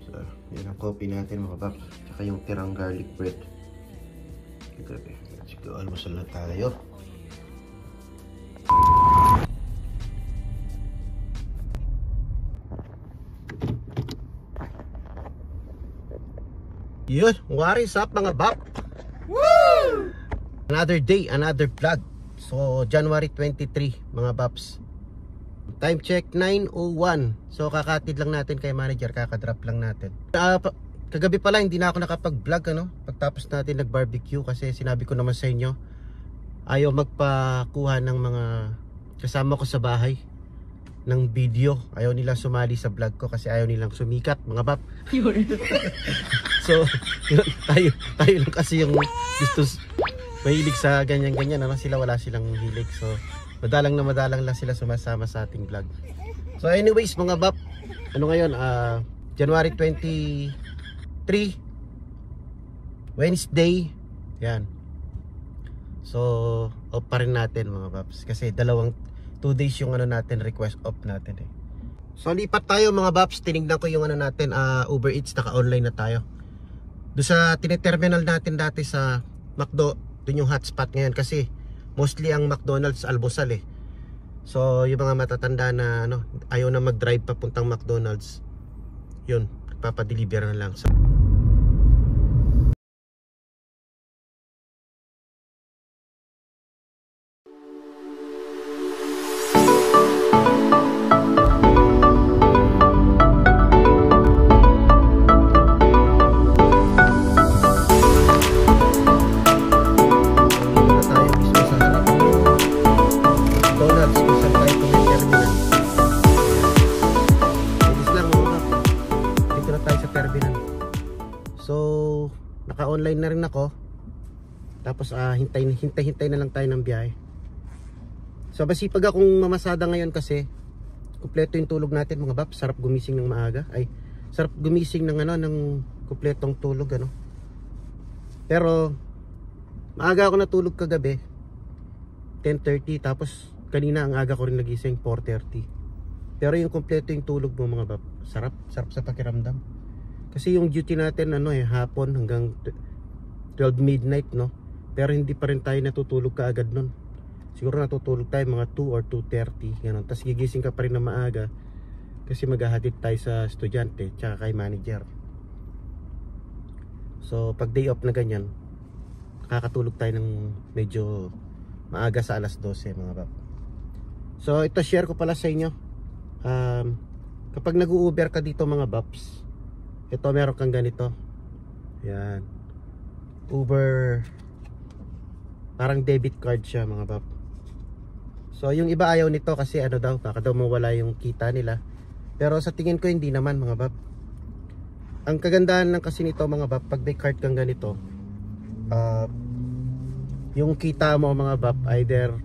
So, yan ang coffee natin mga paps. Tsaka yung tirang garlic bread. Okay, let's go. Almusal na tayo. Yun, what is up mga bap? Woo! Another day, another vlog. So, January 23 mga baps. Time check 9:01. So, kakatid lang natin kay manager, kakadrop lang natin. Kagabi pala hindi na ako nakapag-vlog ano, pagtapos natin nag-barbecue kasi sinabi ko naman sa inyo ayaw magpakuha ng mga kasama ko sa bahay ng video. Ayaw nilang sumali sa vlog ko kasi ayaw nilang sumikat mga bap. So, yun, tayo lang kasi yung gusto mahilig sa ganyan-ganyan ano, sila wala silang hilig. So, madalang lang sila sumasama sa ating vlog. So, anyways mga bap, ano ngayon, January 23 Wednesday. Yan. So, off pa rin natin mga baps kasi 2 days yung ano natin, request off natin eh. So, lipat tayo mga baps. Tinignan ko yung ano natin, Uber Eats, naka-online na tayo. Doon sa tineterminal natin dati sa McDo, doon yung hotspot ngayon kasi mostly ang McDonald's almusal eh. So, yung mga matatanda na ano, ayaw na mag-drive papuntang McDonald's, yun, papadeliver na lang. So, naka-online na rin ako. Tapos hintay na lang tayo ng biyahe. So masipag akong mamasada ngayon kasi kumpleto yung tulog natin mga bap. Sarap gumising ng maaga. Ay, sarap gumising ng ano, ng kumpletong tulog ano. Pero maaga ako natulog kagabi 10:30, tapos kanina ang aga ko rin nagising 4:30. Pero yung kumpleto yung tulog mo mga bap, sarap sa pakiramdam. Kasi yung duty natin ano hapon hanggang 12 midnight no. Pero hindi pa rin tayo natutulog kaagad nun. Siguro natutulog tayo mga 2 or 2:30 ganun. Tapos gigising ka pa rin na maaga kasi maghahatid tayo sa estudyante tsaka kay manager. So pag day off na ganyan, nakakatulog tayo ng medyo maaga sa alas 12 mga bab. So ito share ko pala sa inyo. Kapag nag-u-Uber ka dito mga babs, ito meron kang ganito. Yan. Uber. Parang debit card siya mga bab. So yung iba ayaw nito kasi ano daw, baka daw mawala yung kita nila. Pero sa tingin ko hindi naman mga bab. Ang kagandahan lang kasi nito mga bab, pag may card kang ganito, yung kita mo mga bab, either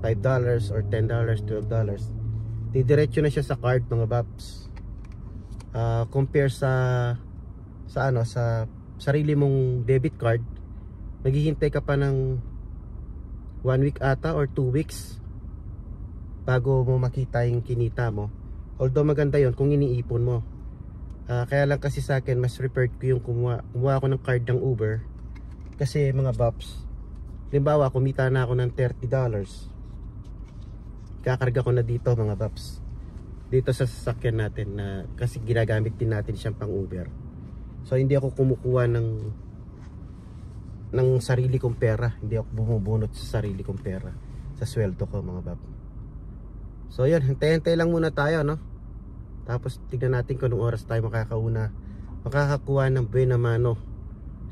$5 or $10, $12, didiretso na siya sa card mga babs. Compare sa ano, sa sarili mong debit card, maghihintay ka pa ng 1 week ata or 2 weeks bago mo makita yung kinita mo. Although maganda yon kung iniipon mo. Kaya lang kasi sa akin mas preferred ko yung kumuha ako ng card ng Uber kasi mga babs, halimbawa kumita na ako ng $30, kakarga ko na dito mga babs, dito sa sasakyan natin na kasi ginagamit din natin siyang pang Uber. So hindi ako kumukuha ng sarili kong pera, hindi ako bumubunot sa sarili kong pera sa sweldo ko mga bab. So yun, hintay-hintay lang muna tayo no. Tapos tignan natin kung anong oras tayo makakakuha ng buena mano.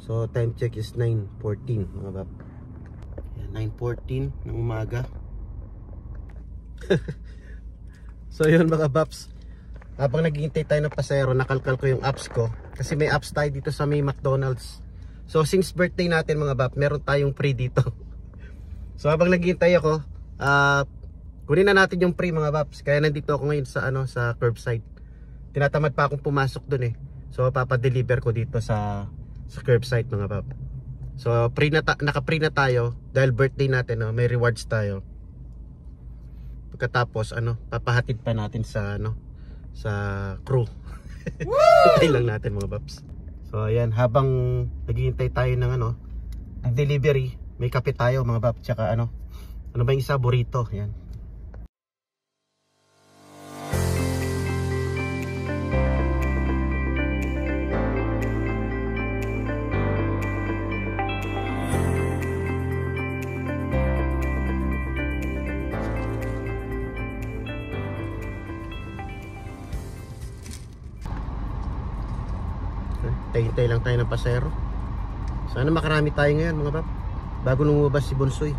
So time check is 9:14 mga bab. 9:14 ng umaga. So yun mga babs, habang naghihintay tayo ng pasahero, nakalkal ko yung apps ko kasi may apps tayo dito sa may McDonald's. So since birthday natin mga bab, meron tayong free dito. So habang naghihintay ako, kunin na natin yung free mga babs. Kaya nandito ako ngayon sa ano, sa curbside. Tinatamad pa akong pumasok dun eh. So papadeliver ko dito sa curbside mga bab. So naka-free na tayo dahil birthday natin no, may rewards tayo. Pagkatapos ano, papahatid pa natin sa ano, sa crew. Hintay lang natin mga paps. So ayan, habang naghihintay tayo ng ng delivery, may kape tayo mga paps. Tsaka ano ba yung isa? Burrito. Ayan. Hintay lang tayo ng pasero. Sana makarami tayo ngayon mga bab, bago lumabas si Bonsoy.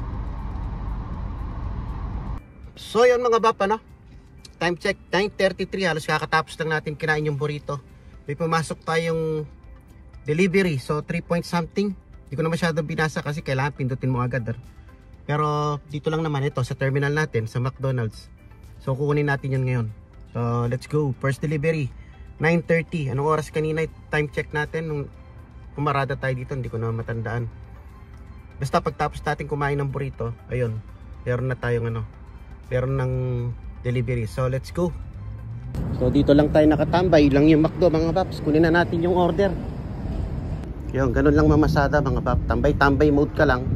So yun mga bab, time check 9:33, halos kakatapos lang natin kinain yung burrito. May pumasok tayong delivery, so 3 point something. Hindi ko na masyadong binasa kasi kailangan pindutin mo agad. Pero dito lang naman ito sa terminal natin sa McDonald's. So kukunin natin yan ngayon. So let's go. First delivery 9:30. Anong oras kanina? Time check natin nung pumarada tayo dito, hindi ko na matandaan. Basta pagtapos natin kumain ng burrito, ayun, meron na tayong meron ng delivery. So let's go. So dito lang tayo nakatambay, lang yung McDo mga paps. Kunin na natin yung order. Yun, ganun lang mamasada mga paps. Tambay-tambay mode ka lang,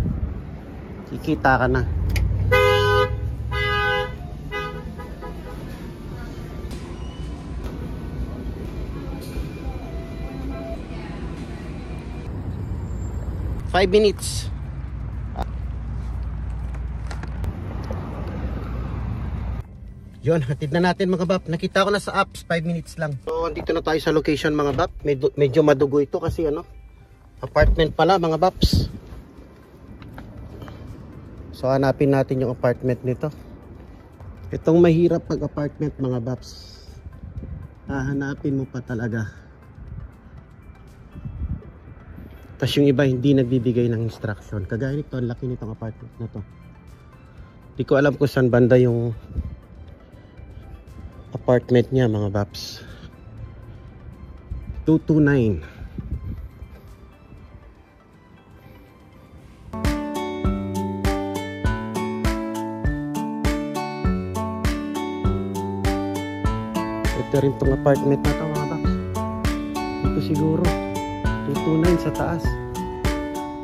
kikita ka na. Five minutes. Yun, hatid na natin mga bab. Nakita ko na sa apps, 5 minutes lang. So, andito na tayo sa location mga bab. Medyo madugo ito kasi apartment pala mga babs. So, hanapin natin yung apartment nito. Itong mahirap pag apartment mga babs. Hahanapin mo pa talaga. Tapos yung iba hindi nagbibigay ng instruction. Kagaya nito, ang laki nitong apartment na to. Di ko alam kung saan banda yung apartment niya mga baps. 229. Ito rin tong apartment na to mga baps. Ito siguro 229 sa taas.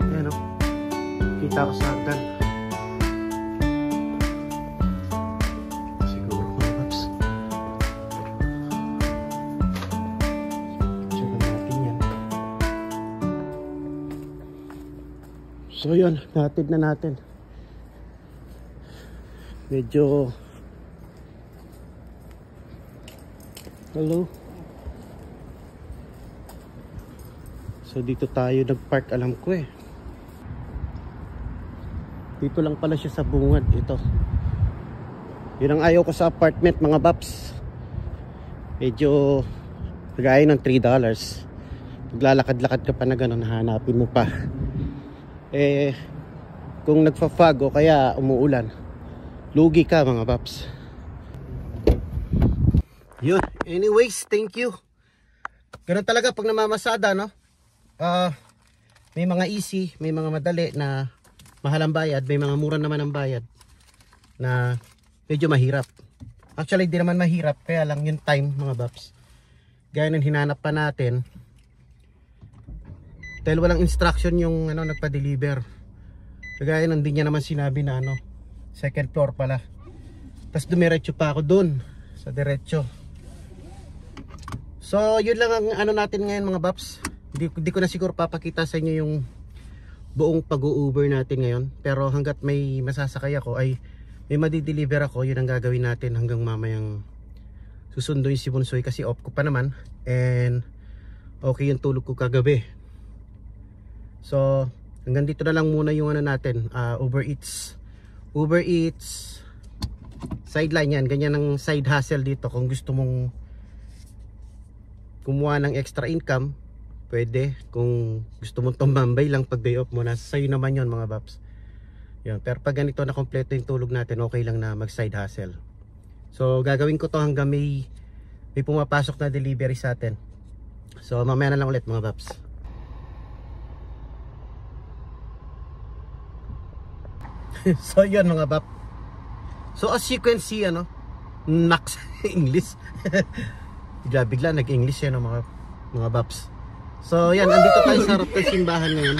Ayan kita ko sa hagdan. Siguro mga paps. Tsaka natin yan. So yun, natid na natin. Medyo hello. So dito tayo nagpark, alam ko eh. Dito lang pala siya sa bungad ito. Yun ang ayaw ko sa apartment mga baps. Medyo gaya ng $3. Maglalakad-lakad ka pa na gano'n, hanapin mo pa. Eh kung nagfa-fog o kaya umuulan, lugi ka mga baps. Yun, anyways, thank you. Ganun talaga pag namamasada, no? May mga easy, may mga madali na mahal ang bayad, may mga mura naman ang bayad na medyo mahirap. Actually hindi naman mahirap, kaya lang yung time mga baps. Gaya ng hinanap pa natin, dahil walang instruction yung nagpa-deliver. Kagaya ng hindi niya naman sinabi na second floor pala. Tapos dumiretso pa ako dun sa diretso. So yun lang ang natin ngayon mga baps. Hindi ko na siguro papakita sa inyo yung buong pag-u-Uber natin ngayon. Pero hanggat may masasakay ako ay may madi-deliver ako, yun ang gagawin natin hanggang mamayang susunduin si Bonsoy kasi off ko pa naman. And okay yung tulog ko kagabi. So hanggang dito na lang muna yung natin, Uber Eats. Uber Eats sideline yan, ganyan ang side hustle dito. Kung gusto mong kumuha ng extra income, pwede. Kung gusto mong tumambay lang pag day off mo, nasa sayo naman yon mga baps. Yan. Pero pag ganito na kompleto yung tulog natin, okay lang na mag side hustle. So gagawin ko to hanggang may pumapasok na delivery sa atin. So mamaya na lang ulit mga baps. So yun mga bap. So as you can see, Nax English. bigla-bigla nag-English yan mga Baps. So yan, andito tayo sa harap ng simbahan ngayon.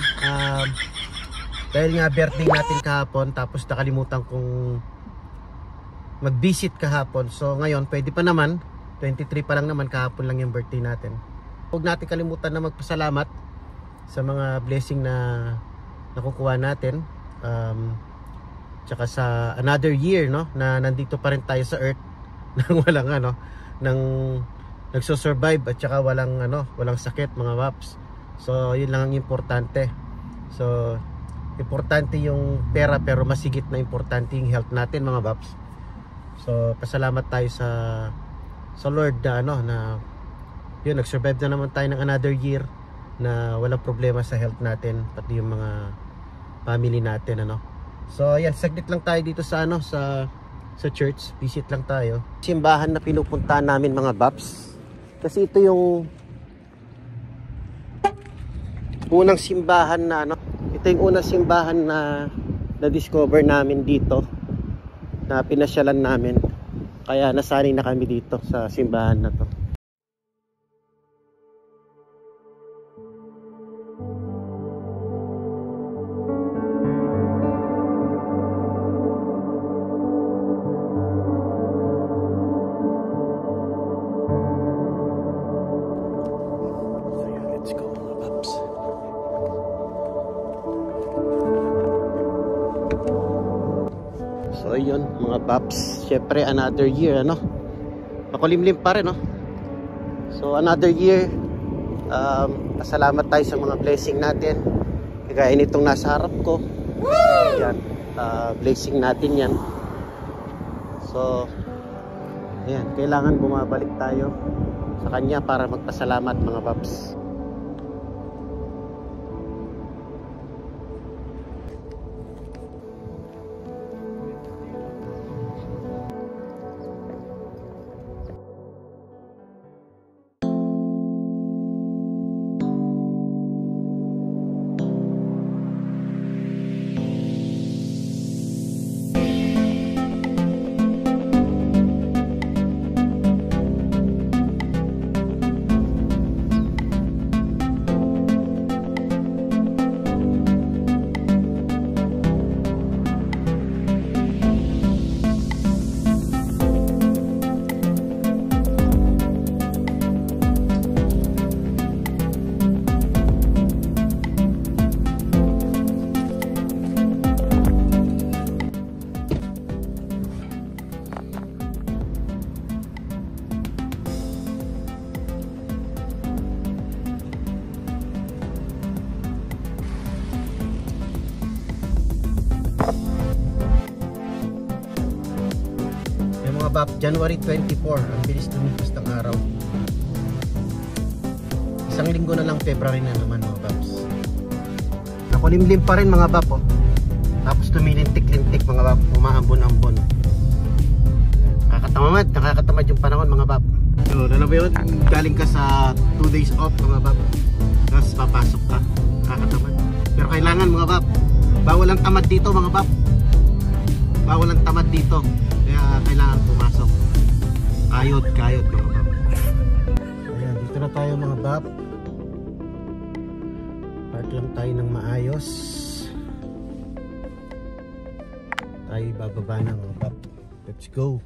Dahil nga birthday natin kahapon, tapos nakalimutan kong mag-visit kahapon. So ngayon, pwede pa naman, 23 pa lang naman, kahapon lang yung birthday natin. Huwag natin kalimutan na magpasalamat sa mga blessing na nakukuha natin. Tsaka sa another year, no, na nandito pa rin tayo sa earth nang walang nang nagso-survive at saka walang sakit mga Baps. So yun lang ang importante. So importante yung pera, pero masigit na importante yung health natin mga Baps. So pasalamat tayo sa Lord na na yun, nag-survive na naman tayo ng another year na walang problema sa health natin, pati yung mga family natin So ayan, saglit lang tayo dito sa sa church, visit lang tayo. Simbahan na pinupuntahan namin mga Baps. Kasi ito yung unang simbahan na ito yung unang simbahan na na-discover namin dito, na pinasyalan namin. Kaya nasanay na kami dito sa simbahan na to. So yun mga Baps, syempre another year makulimlim pa rin So another year, pasalamat tayo sa mga blessing natin. Kagaya nitong nasa harap ko. Yan, blessing natin yan. So ayan, kailangan bumabalik tayo sa kanya para magpasalamat mga Baps. January 24, ang bilis lumipas ng araw. Isang linggo na lang, February na naman mga Baps. Nakulimlim pa rin mga Bap Tapos tumilintik-lintik mga Bap, umaambon-ambon. Nakakatamad yung panahon mga Bap. So ano ba yun? Galing ka sa 2 days off mga Bap, tapos papasok ka, nakakatamad. Pero kailangan mga Bap, bawal ang tamad dito mga Bap. Bawal ang tamad dito, kaya kailangan pumasok. Kayod mga Bap. Ayan, dito na tayo mga Bap. Park lang tayo ng maayos. Tayo bababa na mga Bap. Let's go.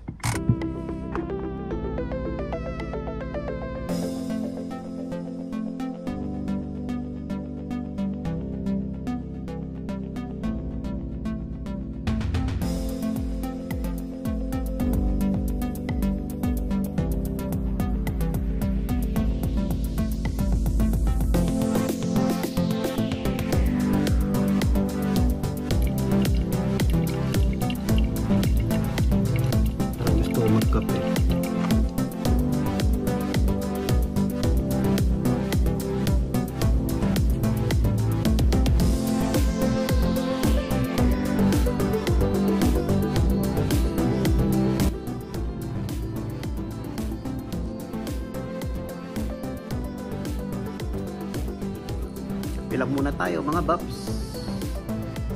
Pilang muna tayo mga Baps.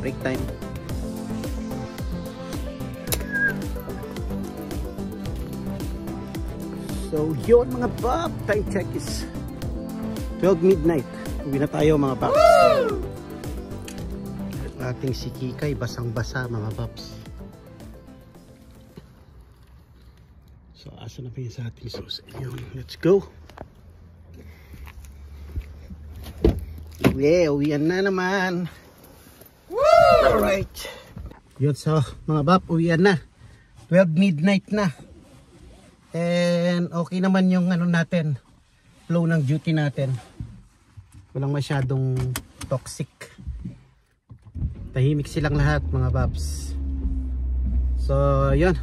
Break time. So So yun mga bab, time check is 12 midnight. Uwi na tayo mga babs. Ating si Kikay basang basa mga babs. So asa na pa yun sa ating susi. Yun, let's go. Yeah, uwian na naman. Alright. Yun, so mga bab, uwian na. 12 midnight na. And okay naman yung ano natin, flow ng duty natin. Walang masyadong toxic. Tahimik silang lahat mga babs. So yun,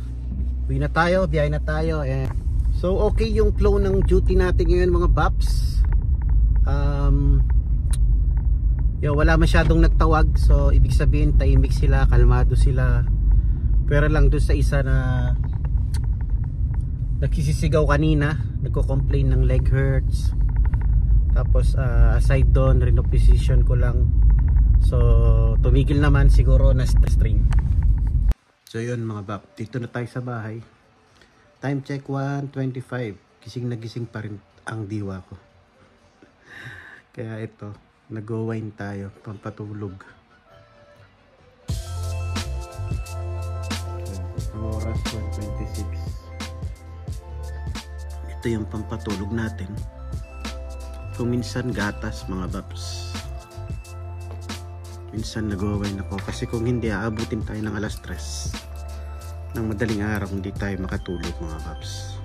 uwi na tayo, biyahe na tayo. And so okay yung flow ng duty natin ngayon mga babs. Wala masyadong nagtawag. So ibig sabihin tahimik sila, kalmado sila. Pero lang doon sa isa na nagsisisigaw kanina, nagko-complain ng leg hurts. Tapos aside doon, renoposition ko lang. So tumigil naman siguro na string. So yun mga bab, dito na tayo sa bahay. Time check 1:25. Gising na gising pa rin ang diwa ko. Kaya ito, nag-wine tayo pampatulog. Ang oras 1:26. Ito yung pampatulog natin. Kung minsan gatas mga babs, minsan nag-wine ako kasi kung hindi aabutin tayo ng alas 3 ng madaling araw, hindi tayo makatulog mga babs.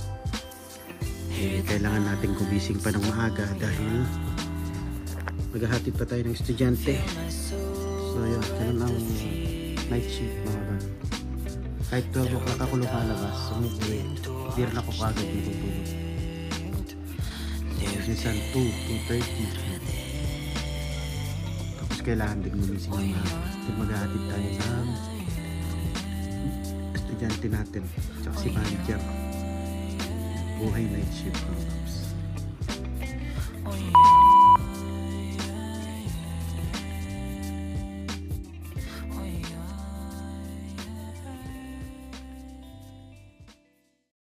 Kailangan natin gumising pa ng maaga dahil maghahatid pa tayo ng estudyante. So yun, ganun ang night shift mga babs. Kahit 12 o'clock ako lumalabas, umuwi, hindi rin ako kagad natutulog. Minsan 2:30. Tapos kailangan din gumising ng mga kasi maghahatid tayo ng estudyante natin tsaka si manager. Buhay night shift.